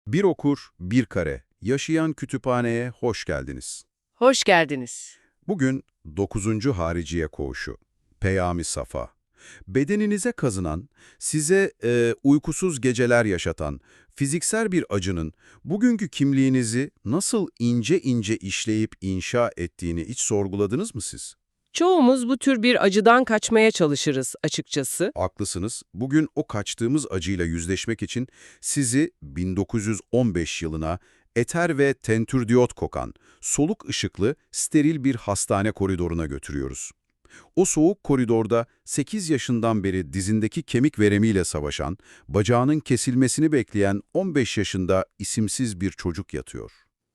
Bir okur, bir kare. Yaşayan kütüphaneye hoş geldiniz. Hoş geldiniz. Bugün 9. Hariciye Koğuşu. Peyami Safa. Bedeninize kazınan, size uykusuz geceler yaşatan, fiziksel bir acının bugünkü kimliğinizi nasıl ince ince işleyip inşa ettiğini hiç sorguladınız mı siz? Çoğumuz bu tür bir acıdan kaçmaya çalışırız açıkçası. Haklısınız. Bugün o kaçtığımız acıyla yüzleşmek için sizi 1915 yılına eter ve tentürdiyot kokan, soluk ışıklı, steril bir hastane koridoruna götürüyoruz. O soğuk koridorda 8 yaşından beri dizindeki kemik veremiyle savaşan, bacağının kesilmesini bekleyen 15 yaşında isimsiz bir çocuk yatıyor.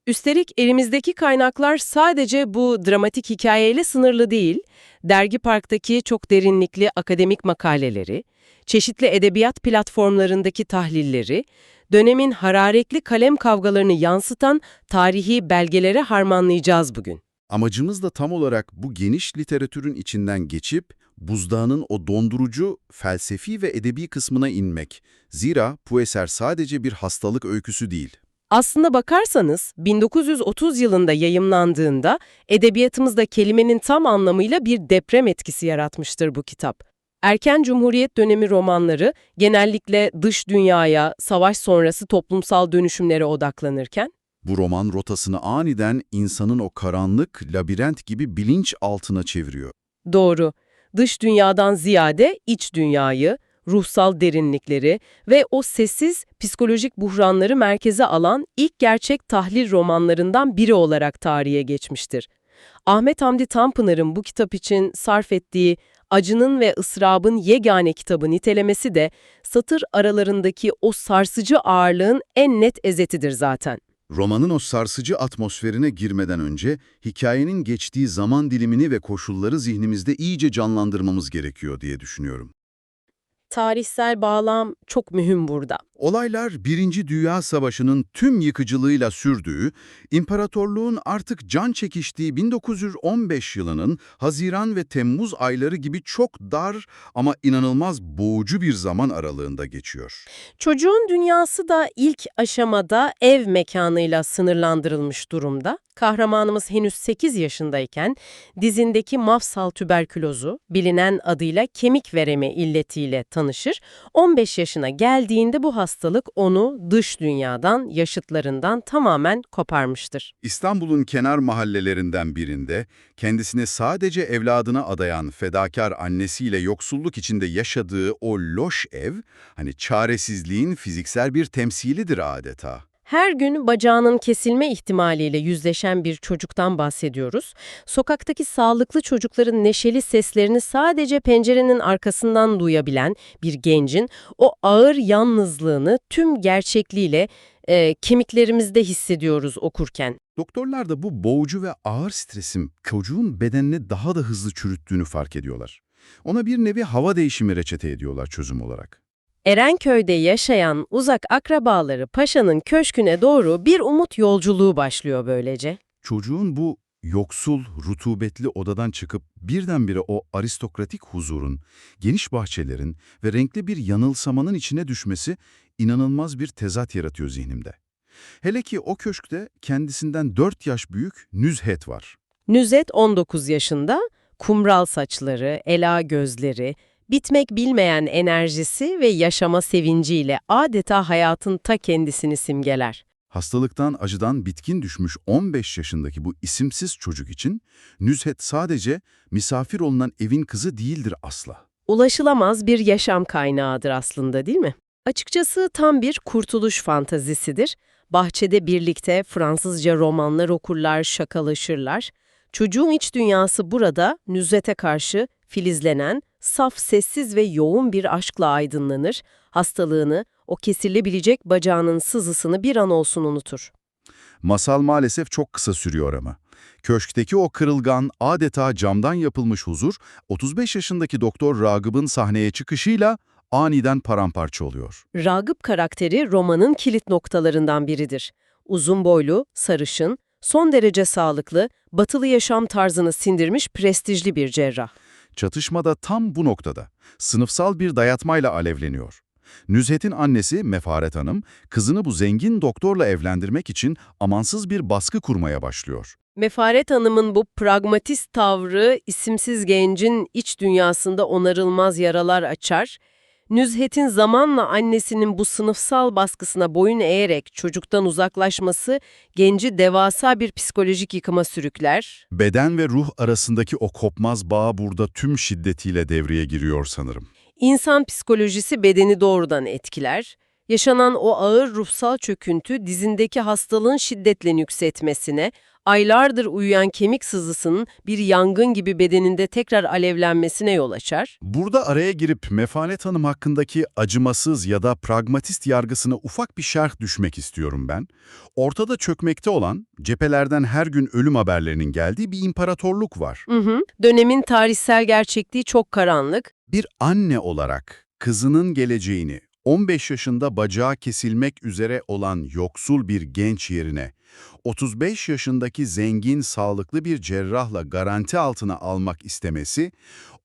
Üstelik elimizdeki kaynaklar sadece bu dramatik hikayeyle sınırlı değil. Dergi Park'taki çok derinlikli akademik makaleleri, çeşitli edebiyat platformlarındaki tahlilleri, dönemin hararetli kalem kavgalarını yansıtan tarihi belgelere harmanlayacağız bugün. Amacımız da tam olarak bu geniş literatürün içinden geçip, buzdağının o dondurucu, felsefi ve edebi kısmına inmek. Zira bu eser sadece bir hastalık öyküsü değil. Aslında bakarsanız 1930 yılında yayımlandığında edebiyatımızda kelimenin tam anlamıyla bir deprem etkisi yaratmıştır bu kitap. Erken Cumhuriyet dönemi romanları genellikle dış dünyaya, savaş sonrası toplumsal dönüşümlere odaklanırken, Bu roman rotasını aniden insanın o karanlık, labirent gibi bilinç altına çeviriyor. doğru, dış dünyadan ziyade iç dünyayı, ruhsal derinlikleri ve o sessiz psikolojik buhranları merkeze alan ilk gerçek tahlil romanlarından biri olarak tarihe geçmiştir. Ahmet Hamdi Tanpınar'ın bu kitap için sarf ettiği acının ve ısrabın yegane kitabı nitelemesi de satır aralarındaki o sarsıcı ağırlığın en net özetidir zaten. Romanın o sarsıcı atmosferine girmeden önce, hikayenin geçtiği zaman dilimini ve koşulları zihnimizde iyice canlandırmamız gerekiyor diye düşünüyorum. Tarihsel bağlam çok mühim burada. Olaylar Birinci Dünya Savaşı'nın tüm yıkıcılığıyla sürdüğü, imparatorluğun artık can çekiştiği 1915 yılının Haziran ve Temmuz ayları gibi çok dar ama inanılmaz boğucu bir zaman aralığında geçiyor. Çocuğun dünyası da ilk aşamada ev mekanıyla sınırlandırılmış durumda. Kahramanımız henüz 8 yaşındayken dizindeki mafsal tüberkülozu, bilinen adıyla kemik veremi illetiyle tanışır. 15 yaşına geldiğinde bu hastalık onu dış dünyadan, yaşıtlarından tamamen koparmıştır. İstanbul'un kenar mahallelerinden birinde kendisini sadece evladına adayan fedakar annesiyle yoksulluk içinde yaşadığı o loş ev, hani çaresizliğin fiziksel bir temsilidir adeta. Her gün bacağının kesilme ihtimaliyle yüzleşen bir çocuktan bahsediyoruz. Sokaktaki sağlıklı çocukların neşeli seslerini sadece pencerenin arkasından duyabilen bir gencin o ağır yalnızlığını tüm gerçekliğiyle kemiklerimizde hissediyoruz okurken. Doktorlar da bu boğucu ve ağır stresin çocuğun bedenini daha da hızlı çürüttüğünü fark ediyorlar. Ona bir nevi hava değişimi reçete ediyorlar çözüm olarak. Erenköy'de yaşayan uzak akrabaları Paşa'nın köşküne doğru bir umut yolculuğu başlıyor böylece. Çocuğun bu yoksul, rutubetli odadan çıkıp birdenbire o aristokratik huzurun, geniş bahçelerin ve renkli bir yanılsamanın içine düşmesi inanılmaz bir tezat yaratıyor zihnimde. Hele ki o köşkte kendisinden 4 yaş büyük Nüzhet var. Nüzet 19 yaşında, kumral saçları, ela gözleri, bitmek bilmeyen enerjisi ve yaşama sevinciyle adeta hayatın ta kendisini simgeler. Hastalıktan, acıdan bitkin düşmüş 15 yaşındaki bu isimsiz çocuk için Nüzhet sadece misafir olunan evin kızı değildir asla. Ulaşılamaz bir yaşam kaynağıdır aslında, değil mi? Açıkçası tam bir kurtuluş fantazisidir. Bahçede birlikte Fransızca romanlar okurlar, şakalaşırlar. Çocuğun iç dünyası burada Nüzet'e karşı filizlenen, saf, sessiz ve yoğun bir aşkla aydınlanır. Hastalığını, o kesilebilecek bacağının sızısını bir an olsun unutur. Masal maalesef çok kısa sürüyor ama. Köşkteki o kırılgan, adeta camdan yapılmış huzur, 35 yaşındaki Doktor Ragıp'ın sahneye çıkışıyla aniden paramparça oluyor. Ragıp karakteri romanın kilit noktalarından biridir. Uzun boylu, sarışın, son derece sağlıklı, batılı yaşam tarzını sindirmiş prestijli bir cerrah. Çatışma da tam bu noktada. Sınıfsal bir dayatmayla alevleniyor. Nüzhet'in annesi Mefaret Hanım, kızını bu zengin doktorla evlendirmek için amansız bir baskı kurmaya başlıyor. Mefaret Hanım'ın bu pragmatist tavrı isimsiz gencin iç dünyasında onarılmaz yaralar açar. Nüzhet'in zamanla annesinin bu sınıfsal baskısına boyun eğerek çocuktan uzaklaşması genci devasa bir psikolojik yıkıma sürükler. Beden ve ruh arasındaki o kopmaz bağ burada tüm şiddetiyle devreye giriyor sanırım. İnsan psikolojisi bedeni doğrudan etkiler. Yaşanan o ağır ruhsal çöküntü dizindeki hastalığın şiddetle nüksetmesine, aylardır uyuyan kemik sızısının bir yangın gibi bedeninde tekrar alevlenmesine yol açar. Burada araya girip Mefaret Hanım hakkındaki acımasız ya da pragmatist yargısına ufak bir şerh düşmek istiyorum ben. Ortada çökmekte olan, cephelerden her gün ölüm haberlerinin geldiği bir imparatorluk var. Dönemin tarihsel gerçekliği çok karanlık. Bir anne olarak kızının geleceğini 15 yaşında bacağı kesilmek üzere olan yoksul bir genç yerine 35 yaşındaki zengin, sağlıklı bir cerrahla garanti altına almak istemesi,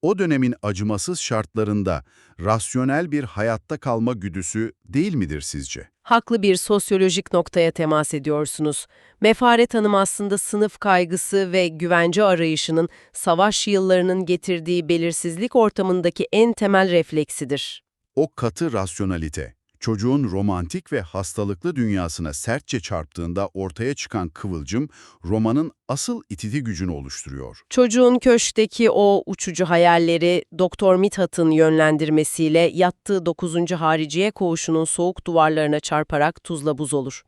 o dönemin acımasız şartlarında rasyonel bir hayatta kalma güdüsü değil midir sizce? Haklı bir sosyolojik noktaya temas ediyorsunuz. Mefaret Hanım aslında sınıf kaygısı ve güvence arayışının savaş yıllarının getirdiği belirsizlik ortamındaki en temel refleksidir. O katı rasyonalite, çocuğun romantik ve hastalıklı dünyasına sertçe çarptığında ortaya çıkan kıvılcım, romanın asıl itici gücünü oluşturuyor. Çocuğun köşkteki o uçucu hayalleri Doktor Mithat'ın yönlendirmesiyle yattığı 9. Hariciye Koğuşu'nun soğuk duvarlarına çarparak tuzla buz olur.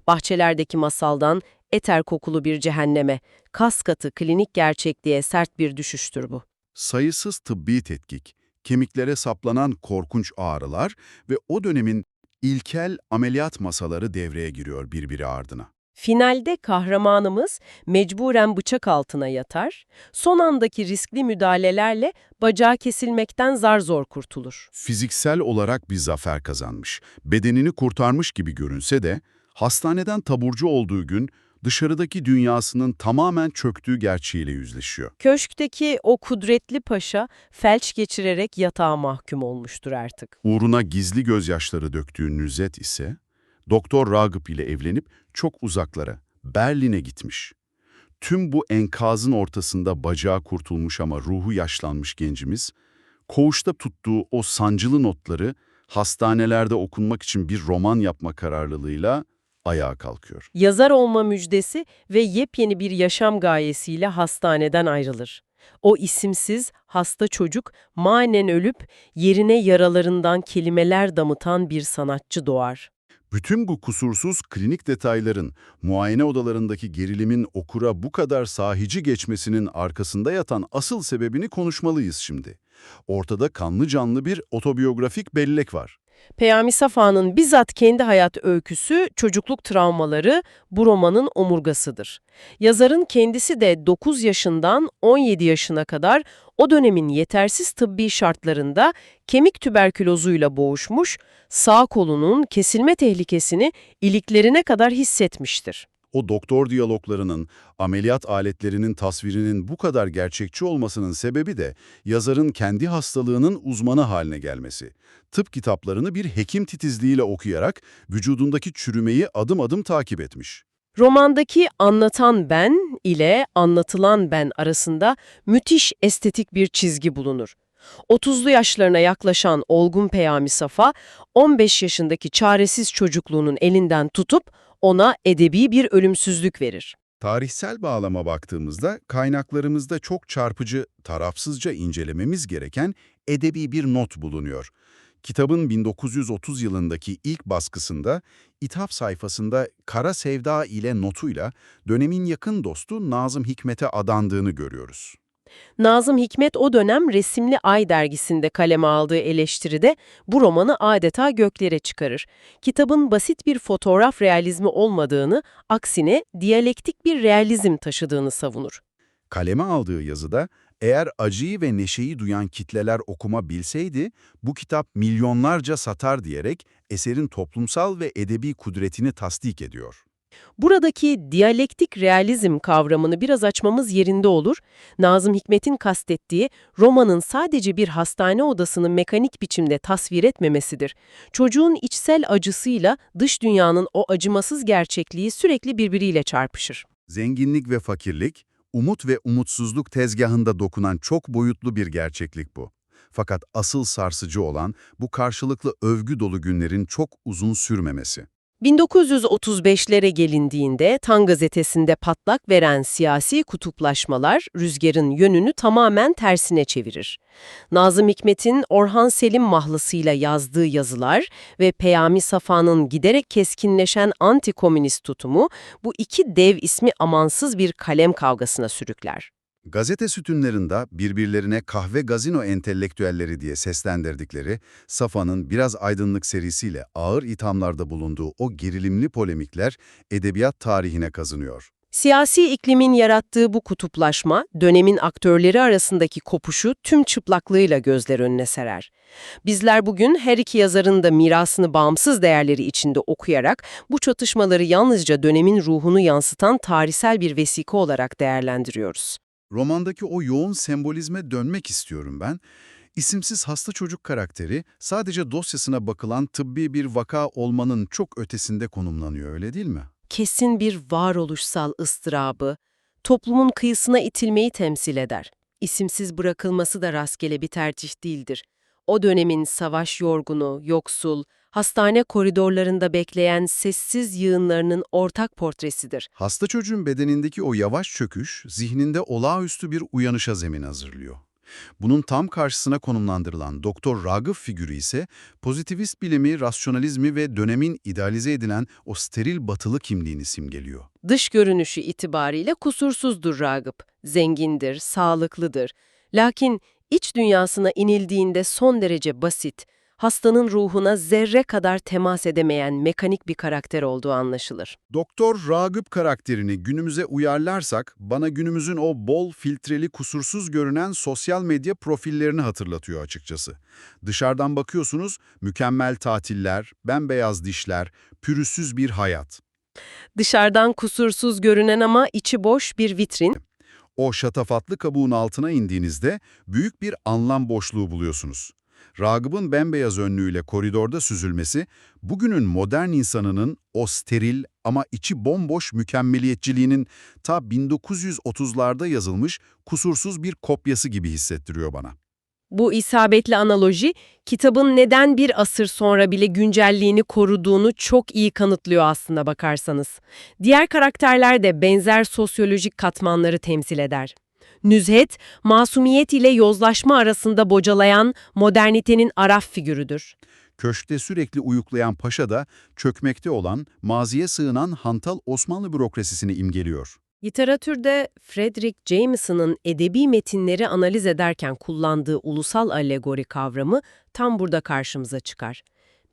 Bahçelerdeki masaldan eter kokulu bir cehenneme, kas katı klinik gerçekliğe sert bir düşüştür bu. Sayısız tıbbi tetkik, kemiklere saplanan korkunç ağrılar ve o dönemin ilkel ameliyat masaları devreye giriyor birbiri ardına. Finalde kahramanımız mecburen bıçak altına yatar, son andaki riskli müdahalelerle bacağı kesilmekten zar zor kurtulur. Fiziksel olarak bir zafer kazanmış, bedenini kurtarmış gibi görünse de, hastaneden taburcu olduğu gün dışarıdaki dünyasının tamamen çöktüğü gerçeğiyle yüzleşiyor. Köşkteki o kudretli paşa felç geçirerek yatağa mahkum olmuştur artık. Uğruna gizli gözyaşları döktüğü Nüzet ise, Doktor Ragıp ile evlenip çok uzaklara, Berlin'e gitmiş. Tüm bu enkazın ortasında bacağı kurtulmuş ama ruhu yaşlanmış gencimiz, koğuşta tuttuğu o sancılı notları hastanelerde okunmak için bir roman yapma kararlılığıyla ayağa kalkıyor. Yazar olma müjdesi ve yepyeni bir yaşam gayesiyle hastaneden ayrılır. O isimsiz, hasta çocuk manen ölüp yerine yaralarından kelimeler damıtan bir sanatçı doğar. Bütün bu kusursuz klinik detayların, muayene odalarındaki gerilimin okura bu kadar sahici geçmesinin arkasında yatan asıl sebebini konuşmalıyız şimdi. Ortada kanlı canlı bir otobiyografik bellek var. Peyami Safa'nın bizzat kendi hayat öyküsü, çocukluk travmaları bu romanın omurgasıdır. Yazarın kendisi de 9 yaşından 17 yaşına kadar o dönemin yetersiz tıbbi şartlarında kemik tüberkülozuyla boğuşmuş, sağ kolunun kesilme tehlikesini iliklerine kadar hissetmiştir. O doktor diyaloglarının, ameliyat aletlerinin tasvirinin bu kadar gerçekçi olmasının sebebi de yazarın kendi hastalığının uzmanı haline gelmesi. Tıp kitaplarını bir hekim titizliğiyle okuyarak vücudundaki çürümeyi adım adım takip etmiş. Romandaki anlatan ben ile anlatılan ben arasında müthiş estetik bir çizgi bulunur. 30'lu yaşlarına yaklaşan olgun Peyami Safa, 15 yaşındaki çaresiz çocukluğunun elinden tutup ona edebi bir ölümsüzlük verir. Tarihsel bağlama baktığımızda kaynaklarımızda çok çarpıcı, tarafsızca incelememiz gereken edebi bir not bulunuyor. Kitabın 1930 yılındaki ilk baskısında İthaf sayfasında Kara Sevda ile notuyla dönemin yakın dostu Nazım Hikmet'e adandığını görüyoruz. Nazım Hikmet o dönem Resimli Ay dergisinde kaleme aldığı eleştiride bu romanı adeta göklere çıkarır. Kitabın basit bir fotoğraf realizmi olmadığını, aksine diyalektik bir realizm taşıdığını savunur. Kaleme aldığı yazıda, eğer acıyı ve neşeyi duyan kitleler okuma bilseydi, bu kitap milyonlarca satar diyerek eserin toplumsal ve edebi kudretini tasdik ediyor. Buradaki diyalektik realizm kavramını biraz açmamız yerinde olur. Nazım Hikmet'in kastettiği romanın sadece bir hastane odasını mekanik biçimde tasvir etmemesidir. Çocuğun içsel acısıyla dış dünyanın o acımasız gerçekliği sürekli birbiriyle çarpışır. Zenginlik ve fakirlik, umut ve umutsuzluk tezgahında dokunan çok boyutlu bir gerçeklik bu. Fakat asıl sarsıcı olan bu karşılıklı övgü dolu günlerin çok uzun sürmemesi. 1935'lere gelindiğinde Tan gazetesinde patlak veren siyasi kutuplaşmalar rüzgarın yönünü tamamen tersine çevirir. Nazım Hikmet'in Orhan Selim mahlasıyla yazdığı yazılar ve Peyami Safa'nın giderek keskinleşen anti-komünist tutumu bu iki dev ismi amansız bir kalem kavgasına sürükler. Gazete sütunlarında birbirlerine kahve gazino entelektüelleri diye seslendirdikleri Safa'nın Biraz Aydınlık serisiyle ağır ithamlarda bulunduğu o gerilimli polemikler edebiyat tarihine kazınıyor. Siyasi iklimin yarattığı bu kutuplaşma, dönemin aktörleri arasındaki kopuşu tüm çıplaklığıyla gözler önüne serer. Bizler bugün her iki yazarın da mirasını bağımsız değerleri içinde okuyarak bu çatışmaları yalnızca dönemin ruhunu yansıtan tarihsel bir vesika olarak değerlendiriyoruz. Romandaki o yoğun sembolizme dönmek istiyorum ben. İsimsiz hasta çocuk karakteri sadece dosyasına bakılan tıbbi bir vaka olmanın çok ötesinde konumlanıyor, öyle değil mi? Kesin bir varoluşsal ıstırabı, toplumun kıyısına itilmeyi temsil eder. İsimsiz bırakılması da rastgele bir tercih değildir. O dönemin savaş yorgunu, yoksul, hastane koridorlarında bekleyen sessiz yığınlarının ortak portresidir. Hasta çocuğun bedenindeki o yavaş çöküş, zihninde olağanüstü bir uyanışa zemin hazırlıyor. Bunun tam karşısına konumlandırılan Doktor Ragıp figürü ise pozitivist bilimi, rasyonalizmi ve dönemin idealize edilen o steril batılı kimliğini simgeliyor. Dış görünüşü itibariyle kusursuzdur Ragıp. Zengindir, sağlıklıdır. Lakin iç dünyasına inildiğinde son derece basit, hastanın ruhuna zerre kadar temas edemeyen mekanik bir karakter olduğu anlaşılır. Doktor Ragıp karakterini günümüze uyarlarsak, bana günümüzün o bol filtreli, kusursuz görünen sosyal medya profillerini hatırlatıyor açıkçası. Dışarıdan bakıyorsunuz, mükemmel tatiller, bembeyaz dişler, pürüzsüz bir hayat. Dışarıdan kusursuz görünen ama içi boş bir vitrin. O şatafatlı kabuğun altına indiğinizde büyük bir anlam boşluğu buluyorsunuz. Ragıp'ın bembeyaz önlüğüyle koridorda süzülmesi, bugünün modern insanının o steril ama içi bomboş mükemmeliyetçiliğinin ta 1930'larda yazılmış kusursuz bir kopyası gibi hissettiriyor bana. Bu isabetli analoji, kitabın neden bir asır sonra bile güncelliğini koruduğunu çok iyi kanıtlıyor aslında bakarsanız. Diğer karakterler de benzer sosyolojik katmanları temsil eder. Nüzhet, masumiyet ile yozlaşma arasında bocalayan modernitenin araf figürüdür. Köşkte sürekli uyuklayan paşa da çökmekte olan, maziye sığınan hantal Osmanlı bürokrasisini imgeliyor. Literatürde Frederick Jameson'ın edebi metinleri analiz ederken kullandığı ulusal alegori kavramı tam burada karşımıza çıkar.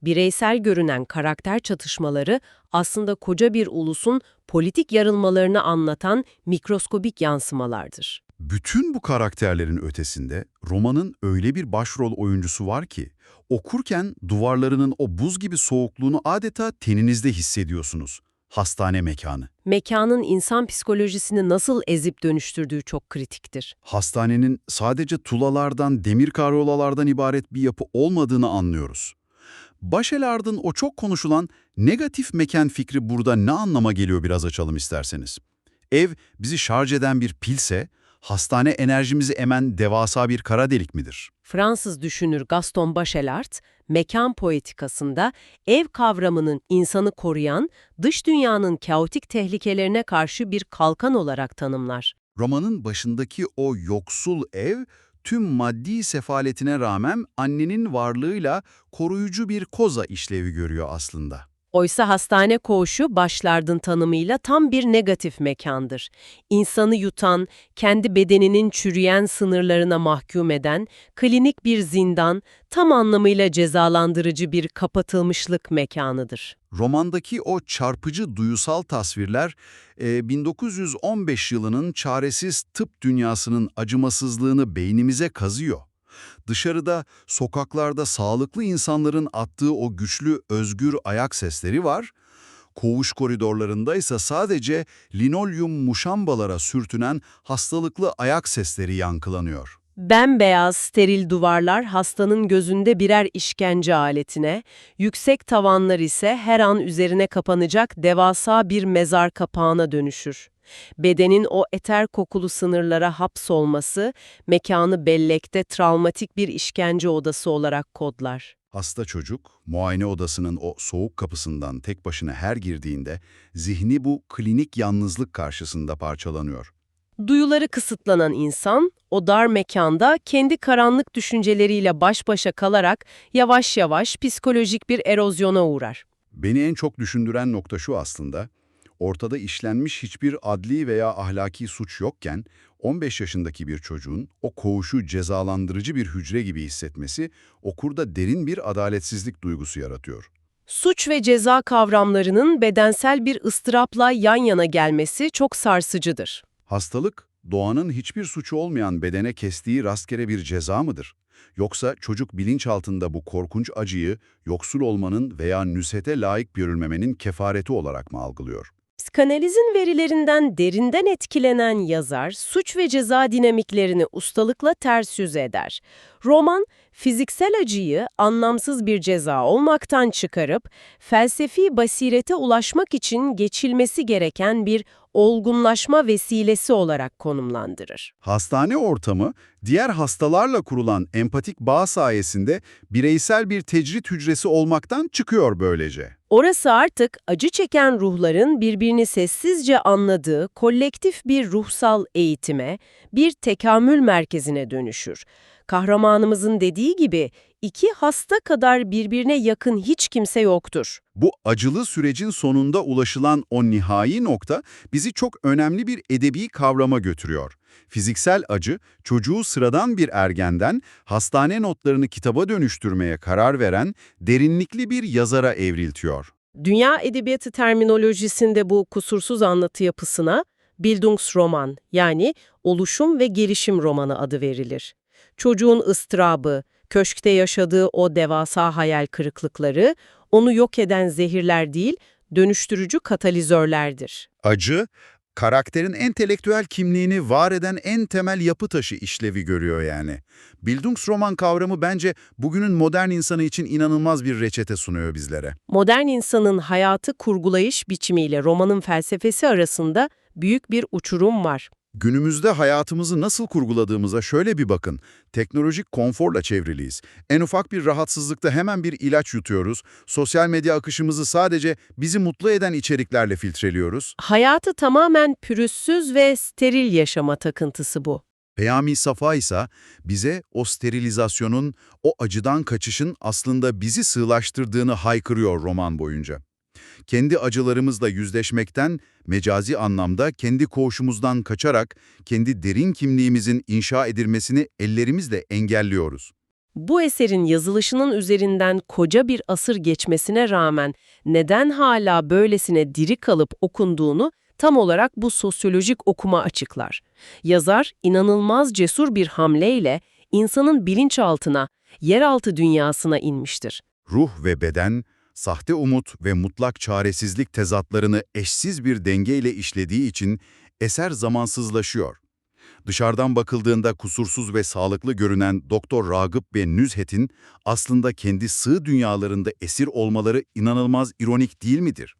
Bireysel görünen karakter çatışmaları aslında koca bir ulusun politik yarılmalarını anlatan mikroskobik yansımalardır. Bütün bu karakterlerin ötesinde romanın öyle bir başrol oyuncusu var ki, okurken duvarlarının o buz gibi soğukluğunu adeta teninizde hissediyorsunuz. Hastane mekanı. Mekanın insan psikolojisini nasıl ezip dönüştürdüğü çok kritiktir. Hastanenin sadece tulalardan, demir karolalardan ibaret bir yapı olmadığını anlıyoruz. Başelard'ın o çok konuşulan negatif mekan fikri burada ne anlama geliyor biraz açalım isterseniz. Ev bizi şarj eden bir pilse, hastane enerjimizi emen devasa bir kara delik midir? Fransız düşünür Gaston Bachelard, mekan poetikasında ev kavramının insanı koruyan, dış dünyanın kaotik tehlikelerine karşı bir kalkan olarak tanımlar. Romanın başındaki o yoksul ev, tüm maddi sefaletine rağmen annenin varlığıyla koruyucu bir koza işlevi görüyor aslında. Oysa hastane koğuşu Bachelard'ın tanımıyla tam bir negatif mekandır. İnsanı yutan, kendi bedeninin çürüyen sınırlarına mahkum eden, klinik bir zindan, tam anlamıyla cezalandırıcı bir kapatılmışlık mekanıdır. Romandaki o çarpıcı duyusal tasvirler, 1915 yılının çaresiz tıp dünyasının acımasızlığını beynimize kazıyor. Dışarıda, sokaklarda sağlıklı insanların attığı o güçlü, özgür ayak sesleri var. Koğuş koridorlarında ise sadece linolyum muşambalara sürtünen hastalıklı ayak sesleri yankılanıyor. Bembeyaz, steril duvarlar hastanın gözünde birer işkence aletine, yüksek tavanlar ise her an üzerine kapanacak devasa bir mezar kapağına dönüşür. Bedenin o eter kokulu sınırlara hapsolması, mekanı bellekte travmatik bir işkence odası olarak kodlar. Hasta çocuk, muayene odasının o soğuk kapısından tek başına her girdiğinde zihni bu klinik yalnızlık karşısında parçalanıyor. Duyuları kısıtlanan insan, o dar mekanda kendi karanlık düşünceleriyle baş başa kalarak yavaş yavaş psikolojik bir erozyona uğrar. Beni en çok düşündüren nokta şu aslında, ortada işlenmiş hiçbir adli veya ahlaki suç yokken 15 yaşındaki bir çocuğun o koğuşu cezalandırıcı bir hücre gibi hissetmesi okurda derin bir adaletsizlik duygusu yaratıyor. Suç ve ceza kavramlarının bedensel bir ıstırapla yan yana gelmesi çok sarsıcıdır. Hastalık, doğanın hiçbir suçu olmayan bedene kestiği rastgele bir ceza mıdır? Yoksa çocuk bilinçaltında bu korkunç acıyı yoksul olmanın veya nüshete layık görülmemenin kefareti olarak mı algılıyor? Psikanalizin verilerinden derinden etkilenen yazar, suç ve ceza dinamiklerini ustalıkla ters yüz eder. Roman, fiziksel acıyı anlamsız bir ceza olmaktan çıkarıp, felsefi basirete ulaşmak için geçilmesi gereken bir olgunlaşma vesilesi olarak konumlandırır. Hastane ortamı, diğer hastalarla kurulan empatik bağ sayesinde bireysel bir tecrit hücresi olmaktan çıkıyor böylece. Orası artık acı çeken ruhların birbirini sessizce anladığı kolektif bir ruhsal eğitime, bir tekamül merkezine dönüşür. Kahramanımızın dediği gibi iki hasta kadar birbirine yakın hiç kimse yoktur. Bu acılı sürecin sonunda ulaşılan o nihai nokta bizi çok önemli bir edebi kavrama götürüyor. Fiziksel acı, çocuğu sıradan bir ergenden hastane notlarını kitaba dönüştürmeye karar veren derinlikli bir yazara evriltiyor. Dünya edebiyatı terminolojisinde bu kusursuz anlatı yapısına Bildungsroman yani oluşum ve gelişim romanı adı verilir. Çocuğun ıstırabı, köşkte yaşadığı o devasa hayal kırıklıkları, onu yok eden zehirler değil, dönüştürücü katalizörlerdir. Acı, karakterin entelektüel kimliğini var eden en temel yapı taşı işlevi görüyor yani. Bildungsroman kavramı bence bugünün modern insanı için inanılmaz bir reçete sunuyor bizlere. Modern insanın hayatı kurgulayış biçimiyle romanın felsefesi arasında büyük bir uçurum var. Günümüzde hayatımızı nasıl kurguladığımıza şöyle bir bakın. Teknolojik konforla çevriliyiz. En ufak bir rahatsızlıkta hemen bir ilaç yutuyoruz. Sosyal medya akışımızı sadece bizi mutlu eden içeriklerle filtreliyoruz. Hayatı tamamen pürüzsüz ve steril yaşama takıntısı bu. Peyami Safa ise bize o sterilizasyonun, o acıdan kaçışın aslında bizi sığlaştırdığını haykırıyor roman boyunca. Kendi acılarımızla yüzleşmekten, mecazi anlamda kendi koğuşumuzdan kaçarak kendi derin kimliğimizin inşa edilmesini ellerimizle engelliyoruz. Bu eserin yazılışının üzerinden koca bir asır geçmesine rağmen neden hala böylesine diri kalıp okunduğunu tam olarak bu sosyolojik okuma açıklar. Yazar inanılmaz cesur bir hamleyle insanın bilinçaltına, yeraltı dünyasına inmiştir. Ruh ve beden, sahte umut ve mutlak çaresizlik tezatlarını eşsiz bir dengeyle işlediği için eser zamansızlaşıyor. Dışarıdan bakıldığında kusursuz ve sağlıklı görünen Doktor Ragıp ve Nüzhet'in aslında kendi sığ dünyalarında esir olmaları inanılmaz ironik değil midir?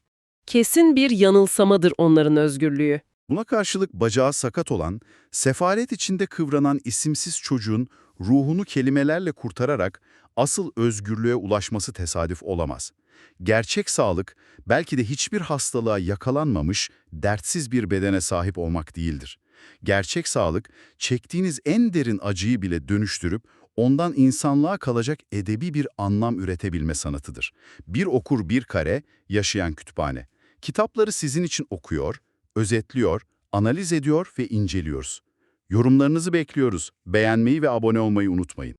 Kesin bir yanılsamadır onların özgürlüğü. Buna karşılık bacağı sakat olan, sefalet içinde kıvranan isimsiz çocuğun ruhunu kelimelerle kurtararak asıl özgürlüğe ulaşması tesadüf olamaz. Gerçek sağlık, belki de hiçbir hastalığa yakalanmamış, dertsiz bir bedene sahip olmak değildir. Gerçek sağlık, çektiğiniz en derin acıyı bile dönüştürüp, ondan insanlığa kalacak edebi bir anlam üretebilme sanatıdır. Bir okur bir kare, yaşayan kütüphane. Kitapları sizin için okuyor, özetliyor, analiz ediyor ve inceliyoruz. Yorumlarınızı bekliyoruz. Beğenmeyi ve abone olmayı unutmayın.